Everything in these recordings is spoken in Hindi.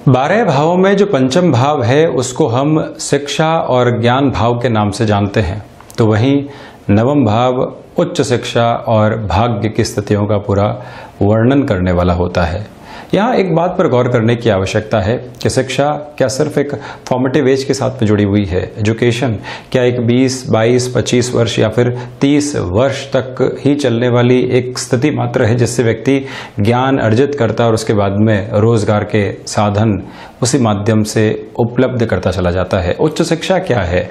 12 भावों में जो पंचम भाव है उसको हम शिक्षा और ज्ञान भाव के नाम से जानते हैं, तो वहीं नवम भाव उच्च शिक्षा और भाग्य की स्थितियों का पूरा वर्णन करने वाला होता है। यहाँ एक बात पर गौर करने की आवश्यकता है कि शिक्षा क्या सिर्फ एक फॉर्मेटिव एज के साथ में जुड़ी हुई है। एजुकेशन क्या एक 20, 22, 25 वर्ष या फिर 30 वर्ष तक ही चलने वाली एक स्थिति मात्र है जिससे व्यक्ति ज्ञान अर्जित करता है और उसके बाद में रोजगार के साधन उसी माध्यम से उपलब्ध करता चला जाता है। उच्च शिक्षा क्या है?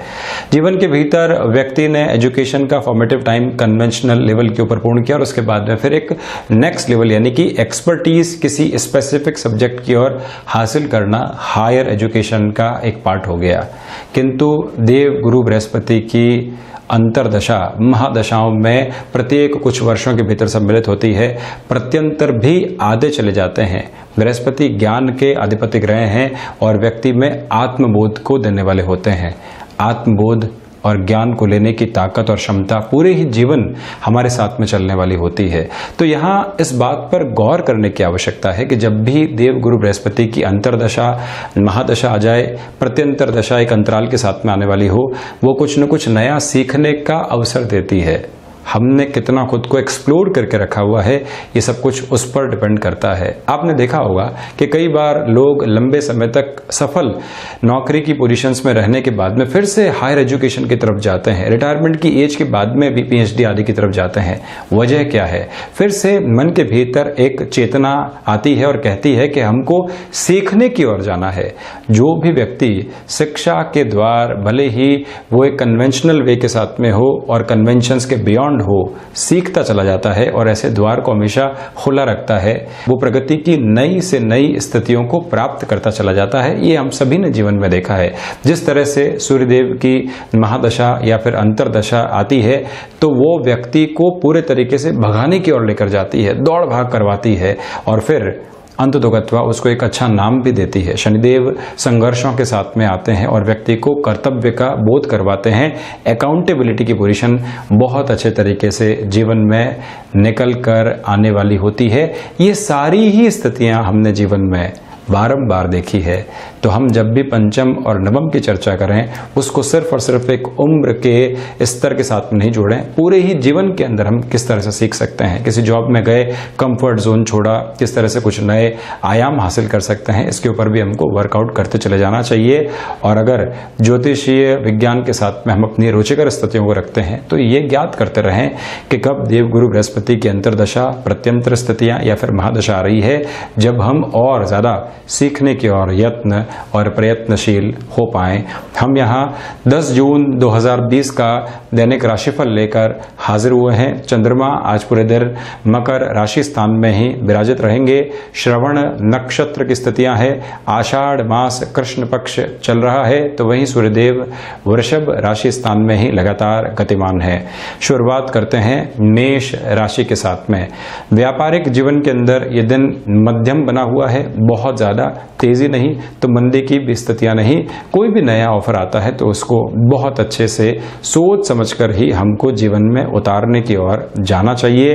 जीवन के भीतर व्यक्ति ने एजुकेशन का फॉर्मेटिव टाइम कन्वेंशनल लेवल के ऊपर पूर्ण किया और उसके बाद में फिर एक नेक्स्ट लेवल यानी कि एक्सपर्टीज किसी स्पेसिफिक सब्जेक्ट की ओर हासिल करना हायर एजुकेशन का एक पार्ट हो गया। किंतु देव गुरु बृहस्पति की अंतरदशा महादशाओं में प्रत्येक कुछ वर्षों के भीतर सम्मिलित होती है, प्रत्यंतर भी आधे चले जाते हैं। बृहस्पति ज्ञान के अधिपति ग्रह हैं और व्यक्ति में आत्मबोध को देने वाले होते हैं। आत्मबोध और ज्ञान को लेने की ताकत और क्षमता पूरे ही जीवन हमारे साथ में चलने वाली होती है। तो यहाँ इस बात पर गौर करने की आवश्यकता है कि जब भी देव गुरु बृहस्पति की अंतरदशा महादशा आ जाए, प्रत्यंतर दशा एक अंतराल के साथ में आने वाली हो, वो कुछ न कुछ नया सीखने का अवसर देती है। हमने कितना खुद को एक्सप्लोर करके रखा हुआ है, ये सब कुछ उस पर डिपेंड करता है। आपने देखा होगा कि कई बार लोग लंबे समय तक सफल नौकरी की पोजीशंस में रहने के बाद में फिर से हायर एजुकेशन की तरफ जाते हैं, रिटायरमेंट की एज के बाद में भी पीएचडी आदि की तरफ जाते हैं। वजह क्या है? फिर से मन के भीतर एक चेतना आती है और कहती है कि हमको सीखने की ओर जाना है। जो भी व्यक्ति शिक्षा के द्वार भले ही वो एक कन्वेंशनल वे के साथ में हो और कन्वेंशंस के बियॉन्ड हो, सीखता चला जाता है और ऐसे द्वार को हमेशा खुला रखता है, वो प्रगति की नई से नई स्थितियों को प्राप्त करता चला जाता है। ये हम सभी ने जीवन में देखा है। जिस तरह से सूर्यदेव की महादशा या फिर अंतरदशा आती है तो वो व्यक्ति को पूरे तरीके से भगाने की ओर लेकर जाती है, दौड़ भाग करवाती है और फिर अंततोगत्वा उसको एक अच्छा नाम भी देती है। शनिदेव संघर्षों के साथ में आते हैं और व्यक्ति को कर्तव्य का बोध करवाते हैं। अकाउंटेबिलिटी की पोजीशन बहुत अच्छे तरीके से जीवन में निकल कर आने वाली होती है। ये सारी ही स्थितियां हमने जीवन में बारंबार देखी है। तो हम जब भी पंचम और नवम की चर्चा करें उसको सिर्फ और सिर्फ एक उम्र के स्तर के साथ में नहीं जोड़ें, पूरे ही जीवन के अंदर हम किस तरह से सीख सकते हैं। किसी जॉब में गए, कंफर्ट जोन छोड़ा, किस तरह से कुछ नए आयाम हासिल कर सकते हैं, इसके ऊपर भी हमको वर्कआउट करते चले जाना चाहिए। और अगर ज्योतिषीय विज्ञान के साथ में हम अपनी रुचिकर स्थितियों को रखते हैं तो ये ज्ञात करते रहें कि कब देवगुरु बृहस्पति की अंतरदशा, प्रत्यंतर स्थितियां या फिर महादशा आ रही है, जब हम और ज्यादा सीखने की ओर यत्न और प्रयत्नशील हो पाएं। हम यहाँ 10 जून 2020 का दैनिक राशिफल लेकर हाजिर हुए हैं। चंद्रमा आज पूरे दिन मकर राशि स्थान में ही विराजित रहेंगे। श्रवण नक्षत्र की स्थितियां हैं। आषाढ़ मास कृष्ण पक्ष चल रहा है, तो वहीं सूर्यदेव वृषभ राशि स्थान में ही लगातार गतिमान है। शुरुआत करते हैं मेष राशि के साथ में। व्यापारिक जीवन के अंदर ये दिन मध्यम बना हुआ है, बहुत ज्यादा तेजी नहीं तो मंदी की भी स्थितियां नहीं। कोई भी नया ऑफर आता है तो उसको बहुत अच्छे से सोच समझकर ही हमको जीवन में उतारने की ओर जाना चाहिए।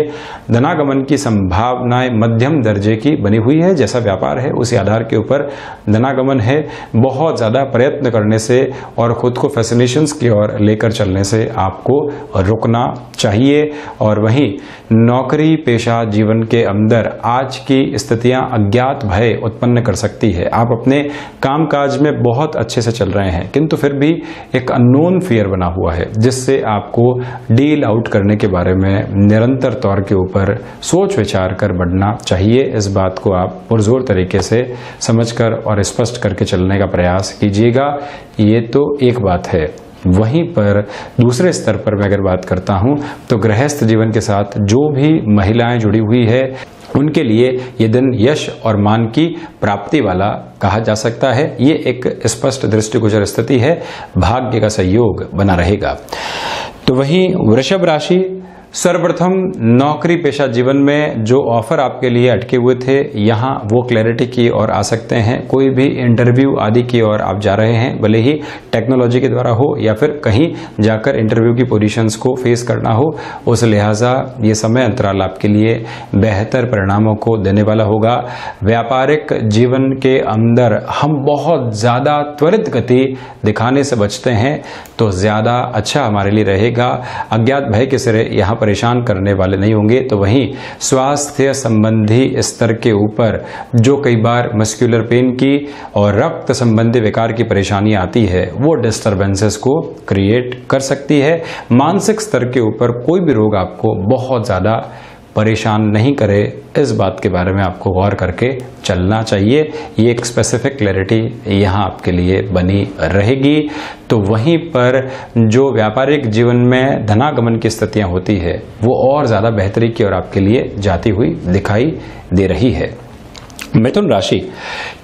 धनागमन की संभावनाएं मध्यम दर्जे की बनी हुई है। जैसा व्यापार है उसी आधार के ऊपर धनागमन है। बहुत ज्यादा प्रयत्न करने से और खुद को फैसिनेशंस की ओर लेकर चलने से आपको रुकना चाहिए। और वहीं नौकरी पेशा जीवन के अंदर आज की स्थितियां अज्ञात भय उत्पन्न कर सकती है। आप अपने कामकाज में बहुत अच्छे से चल रहे हैं किंतु फिर भी एक अननोन फियर बना हुआ है जिससे आपको डील आउट करने के बारे में निरंतर तौर के ऊपर सोच विचार कर बढ़ना चाहिए। इस बात को आप पुरजोर तरीके से समझकर और स्पष्ट करके चलने का प्रयास कीजिएगा। ये तो एक बात है। वहीं पर दूसरे स्तर पर मैं अगर बात करता हूं तो गृहस्थ जीवन के साथ जो भी महिलाएं जुड़ी हुई है उनके लिए ये दिन यश और मान की प्राप्ति वाला कहा जा सकता है। ये एक स्पष्ट दृष्टिगोचर स्थिति है। भाग्य का सहयोग बना रहेगा। तो वहीं वृषभ राशि सर्वप्रथम नौकरी पेशा जीवन में जो ऑफर आपके लिए अटके हुए थे, यहाँ वो क्लैरिटी की ओर आ सकते हैं। कोई भी इंटरव्यू आदि की ओर आप जा रहे हैं, भले ही टेक्नोलॉजी के द्वारा हो या फिर कहीं जाकर इंटरव्यू की पोजीशंस को फेस करना हो, उस लिहाजा ये समय अंतराल आपके लिए बेहतर परिणामों को देने वाला होगा। व्यापारिक जीवन के अंदर हम बहुत ज़्यादा त्वरित गति दिखाने से बचते हैं तो ज़्यादा अच्छा हमारे लिए रहेगा। अज्ञात भय के सिरे यहाँ परेशान करने वाले नहीं होंगे। तो वहीं स्वास्थ्य संबंधी स्तर के ऊपर जो कई बार मस्कुलर पेन की और रक्त संबंधी विकार की परेशानी आती है, वो डिस्टरबेंसेस को क्रिएट कर सकती है। मानसिक स्तर के ऊपर कोई भी रोग आपको बहुत ज़्यादा परेशान नहीं करे, इस बात के बारे में आपको गौर करके चलना चाहिए। ये एक स्पेसिफिक क्लैरिटी यहाँ आपके लिए बनी रहेगी। तो वहीं पर जो व्यापारिक जीवन में धनागमन की स्थितियाँ होती है, वो और ज़्यादा बेहतरी की ओर आपके लिए जाती हुई दिखाई दे रही है। मिथुन राशि,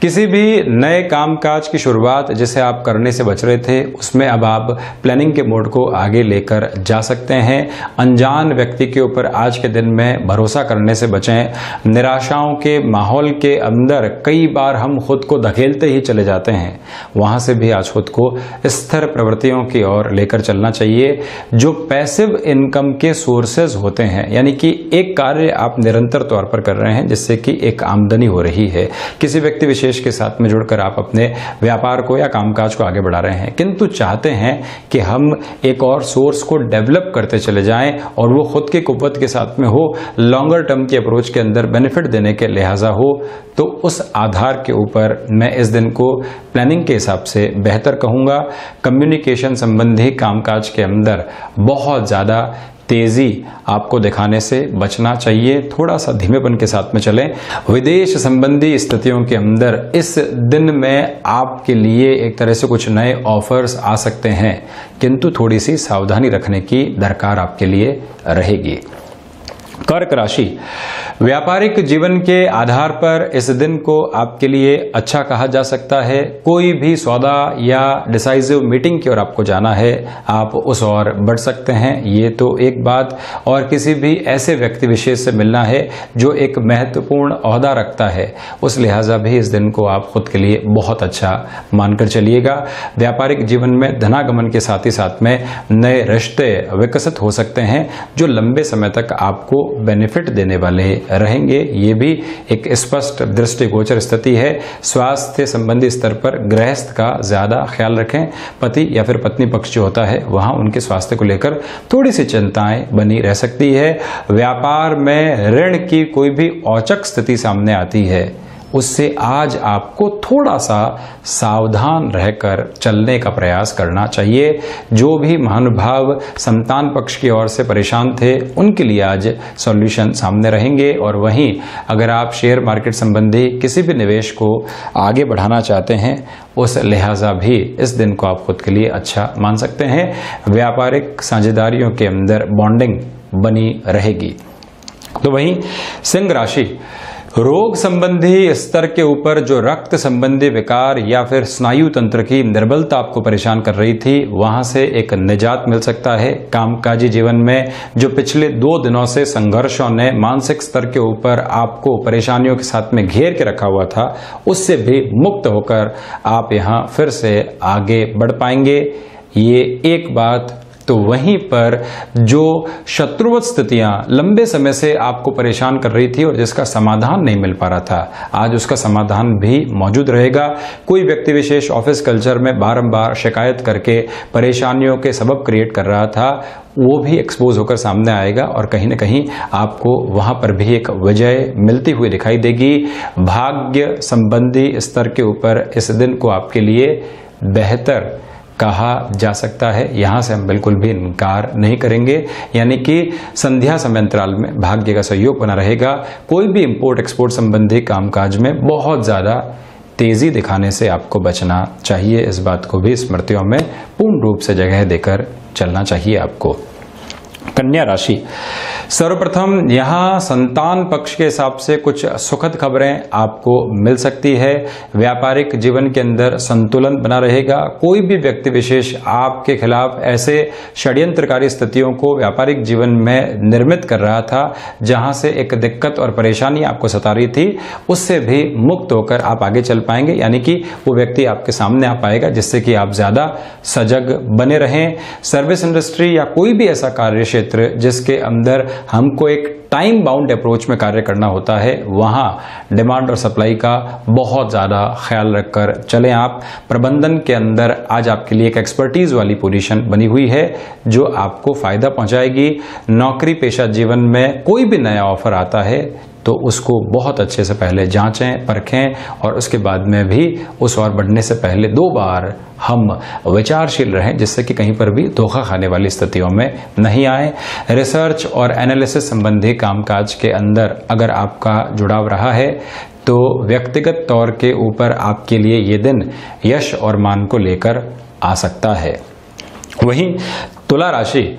किसी भी नए कामकाज की शुरुआत जिसे आप करने से बच रहे थे, उसमें अब आप प्लानिंग के मोड को आगे लेकर जा सकते हैं। अनजान व्यक्ति के ऊपर आज के दिन में भरोसा करने से बचें। निराशाओं के माहौल के अंदर कई बार हम खुद को धकेलते ही चले जाते हैं, वहां से भी आज खुद को स्थिर प्रवृत्तियों की ओर लेकर चलना चाहिए। जो पैसिव इनकम के सोर्सेज होते हैं, यानी कि एक कार्य आप निरंतर तौर पर कर रहे हैं जिससे कि एक आमदनी हो रही है, किसी व्यक्ति विशेष के साथ में जुड़कर आप अपने व्यापार को या कामकाज को आगे बढ़ा रहे हैं, किंतु चाहते हैं कि हम एक और सोर्स को डेवलप करते चले जाएं और वो खुद की कुव्वत के साथ में हो, लॉन्गर टर्म की अप्रोच के अंदर बेनिफिट देने के लिहाजा हो, तो उस आधार के ऊपर मैं इस दिन को प्लानिंग के हिसाब से बेहतर कहूंगा। कम्युनिकेशन संबंधी कामकाज के अंदर बहुत ज्यादा तेजी आपको दिखाने से बचना चाहिए, थोड़ा सा धीमेपन के साथ में चलें। विदेश संबंधी स्थितियों के अंदर इस दिन में आपके लिए एक तरह से कुछ नए ऑफर्स आ सकते हैं, किंतु थोड़ी सी सावधानी रखने की दरकार आपके लिए रहेगी। कर्क राशि, व्यापारिक जीवन के आधार पर इस दिन को आपके लिए अच्छा कहा जा सकता है। कोई भी सौदा या डिसाइसिव मीटिंग की ओर आपको जाना है, आप उस ओर बढ़ सकते हैं, ये तो एक बात। और किसी भी ऐसे व्यक्ति विशेष से मिलना है जो एक महत्वपूर्ण ओहदा रखता है, उस लिहाजा भी इस दिन को आप खुद के लिए बहुत अच्छा मानकर चलिएगा। व्यापारिक जीवन में धनागमन के साथ ही साथ में नए रिश्ते विकसित हो सकते हैं जो लंबे समय तक आपको बेनिफिट देने वाले रहेंगे। ये भी एक स्पष्ट दृष्टिगोचर स्थिति है। स्वास्थ्य संबंधी स्तर पर गृहस्थ का ज्यादा ख्याल रखें। पति या फिर पत्नी पक्ष जो होता है, वहां उनके स्वास्थ्य को लेकर थोड़ी सी चिंताएं बनी रह सकती है। व्यापार में ऋण की कोई भी औचक स्थिति सामने आती है, उससे आज आपको थोड़ा सा सावधान रहकर चलने का प्रयास करना चाहिए। जो भी महानुभाव संतान पक्ष की ओर से परेशान थे, उनके लिए आज सॉल्यूशन सामने रहेंगे। और वहीं अगर आप शेयर मार्केट संबंधी किसी भी निवेश को आगे बढ़ाना चाहते हैं, उस लिहाजा भी इस दिन को आप खुद के लिए अच्छा मान सकते हैं। व्यापारिक साझेदारियों के अंदर बॉन्डिंग बनी रहेगी। तो वहीं सिंह राशि, रोग संबंधी स्तर के ऊपर जो रक्त संबंधी विकार या फिर स्नायु तंत्र की निर्बलता आपको परेशान कर रही थी, वहां से एक निजात मिल सकता है। कामकाजी जीवन में जो पिछले 2 दिनों से संघर्षों ने मानसिक स्तर के ऊपर आपको परेशानियों के साथ में घेर के रखा हुआ था, उससे भी मुक्त होकर आप यहां फिर से आगे बढ़ पाएंगे। ये एक बात। तो वहीं पर जो शत्रुवत स्थितियां लंबे समय से आपको परेशान कर रही थी और जिसका समाधान नहीं मिल पा रहा था, आज उसका समाधान भी मौजूद रहेगा। कोई व्यक्ति विशेष ऑफिस कल्चर में बारंबार शिकायत करके परेशानियों के सबब क्रिएट कर रहा था, वो भी एक्सपोज होकर सामने आएगा और कहीं ना कहीं आपको वहां पर भी एक विजय मिलती हुई दिखाई देगी। भाग्य संबंधी स्तर के ऊपर इस दिन को आपके लिए बेहतर कहा जा सकता है, यहां से हम बिल्कुल भी इनकार नहीं करेंगे। यानी कि संध्या समय अंतराल में भाग्य का सहयोग बना रहेगा। कोई भी इंपोर्ट एक्सपोर्ट संबंधी कामकाज में बहुत ज्यादा तेजी दिखाने से आपको बचना चाहिए। इस बात को भी स्मृतियों में पूर्ण रूप से जगह देकर चलना चाहिए आपको। कन्या राशि, सर्वप्रथम यहाँ संतान पक्ष के हिसाब से कुछ सुखद खबरें आपको मिल सकती है। व्यापारिक जीवन के अंदर संतुलन बना रहेगा। कोई भी व्यक्ति विशेष आपके खिलाफ ऐसे षड्यंत्रकारी स्थितियों को व्यापारिक जीवन में निर्मित कर रहा था, जहां से एक दिक्कत और परेशानी आपको सता रही थी, उससे भी मुक्त होकर आप आगे चल पाएंगे। यानी कि वो व्यक्ति आपके सामने आ पाएगा, जिससे कि आप ज्यादा सजग बने रहें। सर्विस इंडस्ट्री या कोई भी ऐसा कार्य क्षेत्र जिसके अंदर हमको एक टाइम बाउंड अप्रोच में कार्य करना होता है, वहां डिमांड और सप्लाई का बहुत ज्यादा ख्याल रखकर चलें आप। प्रबंधन के अंदर आज आपके लिए एक एक्सपर्टीज वाली पोजीशन बनी हुई है, जो आपको फायदा पहुंचाएगी। नौकरी पेशा जीवन में कोई भी नया ऑफर आता है तो उसको बहुत अच्छे से पहले जांचें, परखें और उसके बाद में भी उस ओर बढ़ने से पहले 2 बार हम विचारशील रहें, जिससे कि कहीं पर भी धोखा खाने वाली स्थितियों में नहीं आए। रिसर्च और एनालिसिस संबंधी कामकाज के अंदर अगर आपका जुड़ाव रहा है तो व्यक्तिगत तौर के ऊपर आपके लिए ये दिन यश और मान को लेकर आ सकता है। वहीं तुला राशि,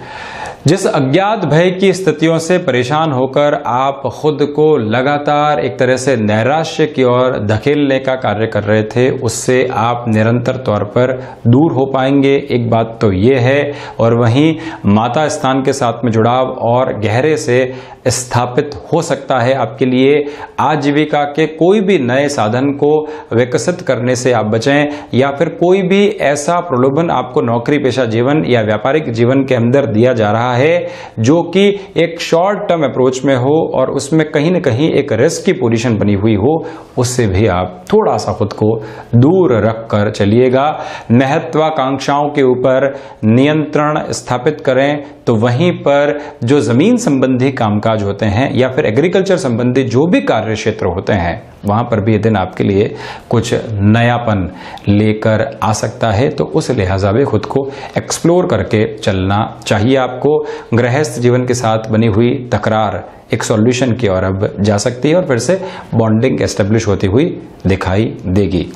जिस अज्ञात भय की स्थितियों से परेशान होकर आप खुद को लगातार एक तरह से नैराश्य की ओर धकेलने का कार्य कर रहे थे, उससे आप निरंतर तौर पर दूर हो पाएंगे। एक बात तो ये है। और वहीं माता स्थान के साथ में जुड़ाव और गहरे से स्थापित हो सकता है आपके लिए। आजीविका के कोई भी नए साधन को विकसित करने से आप बचें, या फिर कोई भी ऐसा प्रलोभन आपको नौकरी पेशा जीवन या व्यापारिक जीवन के अंदर दिया जा रहा है जो कि एक शॉर्ट टर्म अप्रोच में हो और उसमें कहीं न कहीं एक रिस्क की पोजीशन बनी हुई हो, उससे भी आप थोड़ा सा खुद को दूर रखकर चलिएगा। महत्वाकांक्षाओं के ऊपर नियंत्रण स्थापित करें। तो वहीं पर जो जमीन संबंधी कामकाज होते हैं या फिर एग्रीकल्चर संबंधी जो भी कार्य क्षेत्र होते हैं, वहां पर भी ये दिन आपके लिए कुछ नयापन लेकर आ सकता है। तो उस लिहाजा भी खुद को एक्सप्लोर करके चलना चाहिए आपको। गृहस्थ जीवन के साथ बनी हुई तकरार एक सॉल्यूशन की ओर अब जा सकती है और फिर से बॉन्डिंग एस्टेब्लिश होती हुई दिखाई देगी।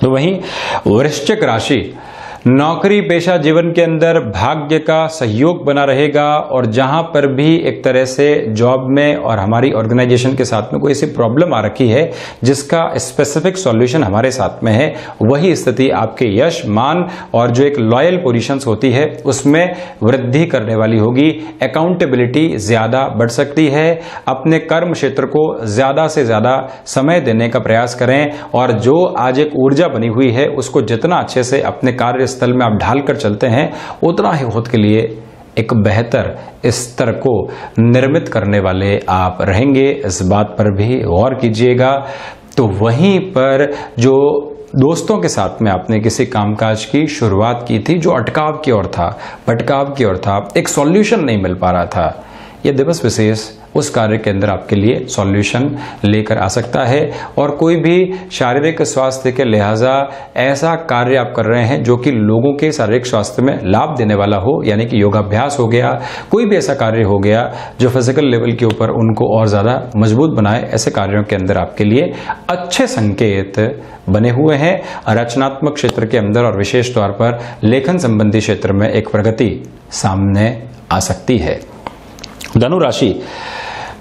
तो वहीं वृश्चिक राशि, नौकरी पेशा जीवन के अंदर भाग्य का सहयोग बना रहेगा और जहां पर भी एक तरह से जॉब में और हमारी ऑर्गेनाइजेशन के साथ में कोई ऐसी प्रॉब्लम आ रखी है जिसका स्पेसिफिक सॉल्यूशन हमारे साथ में है, वही स्थिति आपके यश, मान और जो एक लॉयल पोजीशंस होती है उसमें वृद्धि करने वाली होगी। अकाउंटेबिलिटी ज्यादा बढ़ सकती है। अपने कर्म क्षेत्र को ज्यादा से ज्यादा समय देने का प्रयास करें और जो आज एक ऊर्जा बनी हुई है उसको जितना अच्छे से अपने कार्य स्थल में आप ढालकर चलते हैं, उतना ही खुद के लिए एक बेहतर स्तर को निर्मित करने वाले आप रहेंगे। इस बात पर भी गौर कीजिएगा। तो वहीं पर जो दोस्तों के साथ में आपने किसी कामकाज की शुरुआत की थी जो अटकाव की ओर था, भटकाव की ओर था, एक सॉल्यूशन नहीं मिल पा रहा था, यह दिवस विशेष उस कार्य के अंदर आपके लिए सॉल्यूशन लेकर आ सकता है। और कोई भी शारीरिक स्वास्थ्य के लिहाजा ऐसा कार्य आप कर रहे हैं जो कि लोगों के शारीरिक स्वास्थ्य में लाभ देने वाला हो, यानी कि योगाभ्यास हो गया, कोई भी ऐसा कार्य हो गया जो फिजिकल लेवल के ऊपर उनको और ज्यादा मजबूत बनाए, ऐसे कार्यों के अंदर आपके लिए अच्छे संकेत बने हुए हैं। रचनात्मक क्षेत्र के अंदर और विशेष तौर पर लेखन संबंधी क्षेत्र में एक प्रगति सामने आ सकती है। धनु राशि,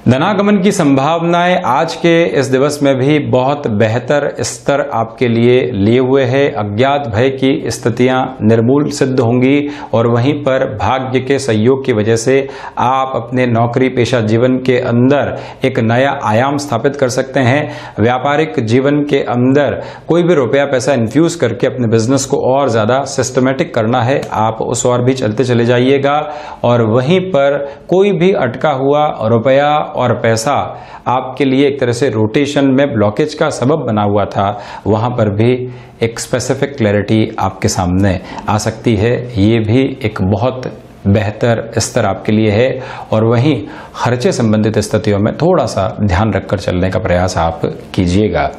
धनागमन की संभावनाएं आज के इस दिवस में भी बहुत बेहतर स्तर आपके लिए लिए हुए हैं। अज्ञात भय की स्थितियां निर्मूल सिद्ध होंगी और वहीं पर भाग्य के सहयोग की वजह से आप अपने नौकरी पेशा जीवन के अंदर एक नया आयाम स्थापित कर सकते हैं। व्यापारिक जीवन के अंदर कोई भी रुपया पैसा इन्फ्यूज करके अपने बिजनेस को और ज्यादा सिस्टमेटिक करना है, आप उस ओर भी चलते चले जाइएगा। और वहीं पर कोई भी अटका हुआ रुपया और पैसा आपके लिए एक तरह से रोटेशन में ब्लॉकेज का सबब बना हुआ था, वहां पर भी एक स्पेसिफिक क्लैरिटी आपके सामने आ सकती है। ये भी एक बहुत बेहतर स्तर आपके लिए है। और वहीं खर्चे संबंधित स्थितियों में थोड़ा सा ध्यान रखकर चलने का प्रयास आप कीजिएगा।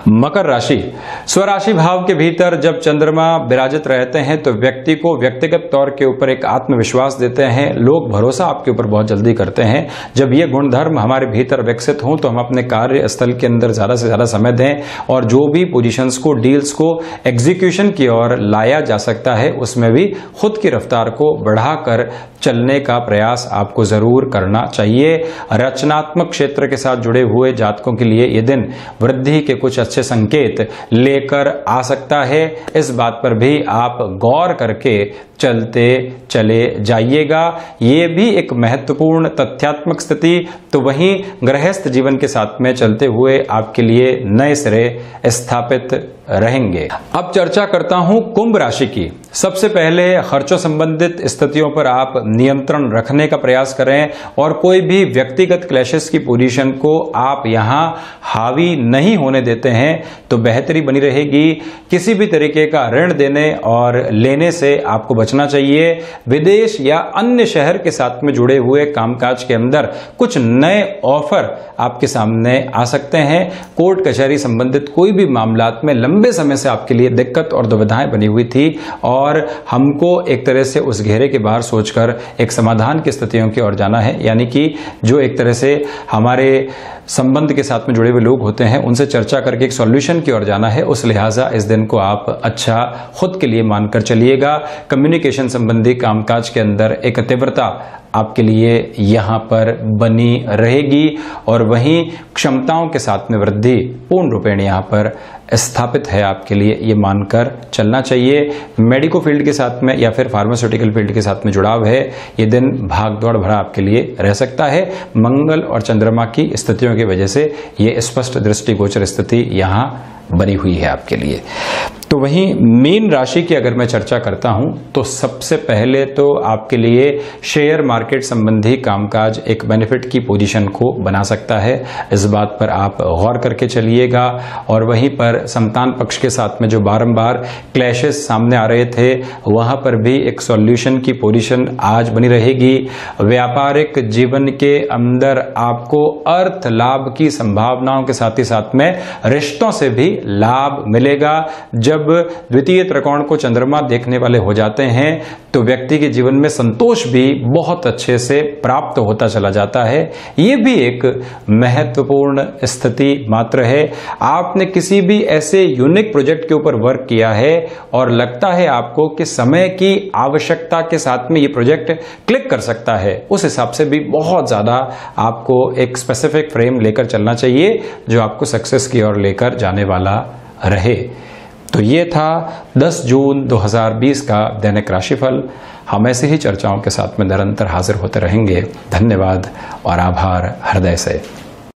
मकर राशि, स्वराशि भाव के भीतर जब चंद्रमा विराजित रहते हैं तो व्यक्ति को व्यक्तिगत तौर के ऊपर एक आत्मविश्वास देते हैं, लोग भरोसा आपके ऊपर बहुत जल्दी करते हैं। जब ये गुणधर्म हमारे भीतर विकसित हों तो हम अपने कार्यस्थल के अंदर ज्यादा से ज्यादा समय दें और जो भी पोजीशंस को, डील्स को एग्जीक्यूशन की ओर लाया जा सकता है उसमें भी खुद की रफ्तार को बढ़ाकर चलने का प्रयास आपको जरूर करना चाहिए। रचनात्मक क्षेत्र के साथ जुड़े हुए जातकों के लिए ये दिन वृद्धि के कुछ अच्छे संकेत लेकर आ सकता है। इस बात पर भी आप गौर करके चलते चले जाइएगा। ये भी एक महत्वपूर्ण तथ्यात्मक स्थिति तो वहीं गृहस्थ जीवन के साथ में चलते हुए आपके लिए नए सिरे स्थापित रहेंगे। अब चर्चा करता हूं कुंभ राशि की। सबसे पहले खर्चों संबंधित स्थितियों पर आप नियंत्रण रखने का प्रयास करें और कोई भी व्यक्तिगत क्लैशेस की पोजीशन को आप यहां हावी नहीं होने देते हैं तो बेहतरी बनी रहेगी। किसी भी तरीके का ऋण देने और लेने से आपको बचना चाहिए। विदेश या अन्य शहर के साथ में जुड़े हुए कामकाज के अंदर कुछ नए ऑफर आपके सामने आ सकते हैं। कोर्ट कचहरी संबंधित कोई भी मामलात में लंबे समय से आपके लिए दिक्कत और दुविधाएं बनी हुई थी और हमको एक तरह से उस घेरे के बाहर सोचकर एक समाधान की स्थितियों की ओर जाना है, यानी कि जो एक तरह से हमारे संबंध के साथ में जुड़े हुए लोग होते हैं उनसे चर्चा करके एक सॉल्यूशन की ओर जाना है। उस लिहाजा इस दिन को आप अच्छा खुद के लिए मानकर चलिएगा। कम्युनिकेशन संबंधी कामकाज के अंदर एक तीव्रता आपके लिए यहां पर बनी रहेगी और वहीं क्षमताओं के साथ में वृद्धि पूर्ण रूपेण यहां पर स्थापित है आपके लिए, ये मानकर चलना चाहिए। मेडिको फील्ड के साथ में या फिर फार्मास्यूटिकल फील्ड के साथ में जुड़ाव है, ये दिन भाग दौड़ भरा आपके लिए रह सकता है। मंगल और चंद्रमा की स्थितियों की वजह से ये स्पष्ट दृष्टिगोचर स्थिति यहां बनी हुई है आपके लिए। तो वहीं मीन राशि की अगर मैं चर्चा करता हूं तो सबसे पहले तो आपके लिए शेयर मार्केट संबंधी कामकाज एक बेनिफिट की पोजीशन को बना सकता है। इस बात पर आप गौर करके चलिएगा। और वहीं पर संतान पक्ष के साथ में जो बारंबार क्लैशेस सामने आ रहे थे वहां पर भी एक सॉल्यूशन की पोजीशन आज बनी रहेगी। व्यापारिक जीवन के अंदर आपको अर्थ लाभ की संभावनाओं के साथ ही साथ में रिश्तों से भी लाभ मिलेगा। जब द्वितीय त्रिकोण को चंद्रमा देखने वाले हो जाते हैं तो व्यक्ति के जीवन में संतोष भी बहुत अच्छे से प्राप्त होता चला जाता है। ये भी एक महत्वपूर्ण स्थिति मात्र है। आपने किसी भी ऐसे यूनिक प्रोजेक्ट के ऊपर वर्क किया है और लगता है आपको कि समय की आवश्यकता के साथ में ये प्रोजेक्ट क्लिक कर सकता है, उस हिसाब से भी बहुत ज्यादा आपको एक स्पेसिफिक फ्रेम लेकर चलना चाहिए जो आपको सक्सेस की ओर लेकर जाने वाला रहे। तो ये था 10 जून 2020 का दैनिक राशिफल। हम ऐसे ही चर्चाओं के साथ में निरंतर हाजिर होते रहेंगे। धन्यवाद और आभार हृदय से।